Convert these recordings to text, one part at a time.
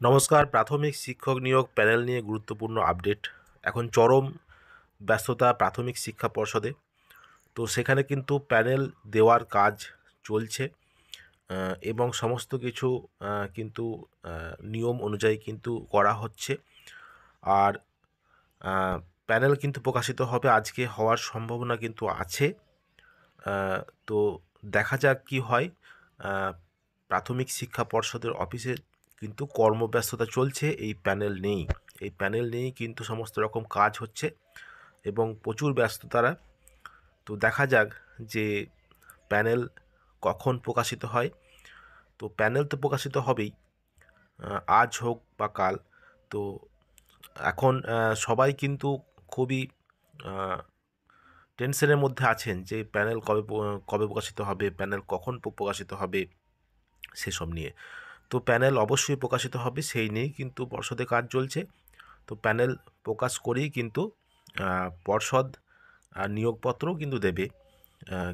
নমস্কার। প্রাথমিক শিক্ষক নিয়োগ প্যানেল নিয়ে গুরুত্বপূর্ণ আপডেট। এখন চরম ব্যস্ততা প্রাথমিক শিক্ষা পর্ষদে। তো সেখানে কিন্তু প্যানেল দেওয়ার কাজ চলছে এবং সমস্ত কিছু কিন্তু নিয়ম অনুযায়ী কিন্তু করা হচ্ছে। আর প্যানেল কিন্তু প্রকাশিত হবে, আজকে হওয়ার সম্ভাবনা কিন্তু আছে। তো দেখা যাক কি হয়। প্রাথমিক শিক্ষা পর্ষদের অফিসে কিন্তু কর্মব্যস্ততা চলছে, এই প্যানেল নেই কিন্তু সমস্ত রকম কাজ হচ্ছে এবং প্রচুর ব্যস্ততারা। তো দেখা যাক যে প্যানেল কখন প্রকাশিত হয়। তো প্যানেল তো প্রকাশিত হবেই, আজ হোক বা কাল। তো এখন সবাই কিন্তু খুবই টেনশনের মধ্যে আছেন যে প্যানেল কবে প্রকাশিত হবে, প্যানেল কখন প্রকাশিত হবে সেসব নিয়ে। তো প্যানেল অবশ্যই প্রকাশিত হবে, সেই নিয়েই কিন্তু পর্ষদে কাজ চলছে। তো প্যানেল প্রকাশ করেই কিন্তু পর্ষদ নিয়োগপত্রও কিন্তু দেবে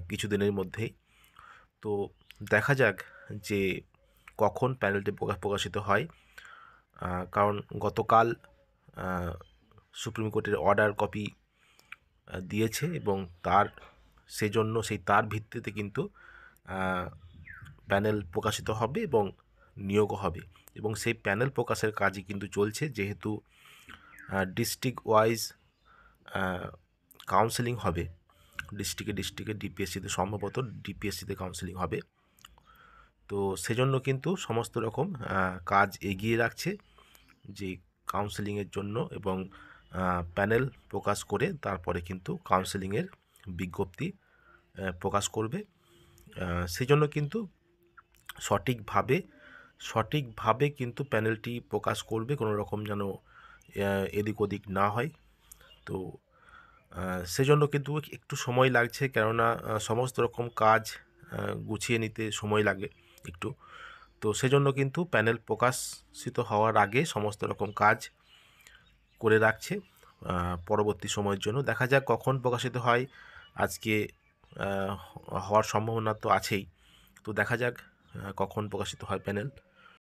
কিছুদিনের মধ্যেই। তো দেখা যাক যে কখন প্যানেলটি প্রকাশিত হয়। কারণ গতকাল সুপ্রিম কোর্টের অর্ডার কপি দিয়েছে এবং তার ভিত্তিতে কিন্তু প্যানেল প্রকাশিত হবে এবং নিয়োগও হবে। এবং সেই প্যানেল প্রকাশের কাজই কিন্তু চলছে, যেহেতু ডিস্ট্রিক্ট ওয়াইজ কাউন্সেলিং হবে। ডিস্ট্রিক্টে ডিপিএসসিতে সম্ভবত ডিপিএসসিতে কাউন্সেলিং হবে। তো সেজন্য কিন্তু সমস্ত রকম কাজ এগিয়ে রাখছে যে কাউন্সেলিংয়ের জন্য, এবং প্যানেল প্রকাশ করে তারপরে কিন্তু কাউন্সেলিংয়ের বিজ্ঞপ্তি প্রকাশ করবে। সেজন্য কিন্তু সঠিকভাবে কিন্তু প্যানেলটি প্রকাশ করবে, কোনো রকম যেন এদিক ওদিক না হয়। তো সেজন্য কিন্তু একটু সময় লাগছে, কেননা সমস্ত রকম কাজ গুছিয়ে নিতে সময় লাগে একটু। তো সেজন্য কিন্তু প্যানেল প্রকাশিত হওয়ার আগে সমস্ত রকম কাজ করে রাখছে পরবর্তী সময়ের জন্য। দেখা যাক কখন প্রকাশিত হয়। আজকে হওয়ার সম্ভাবনা তো আছেই। তো দেখা যাক কখন প্রকাশিত হয় প্যানেল।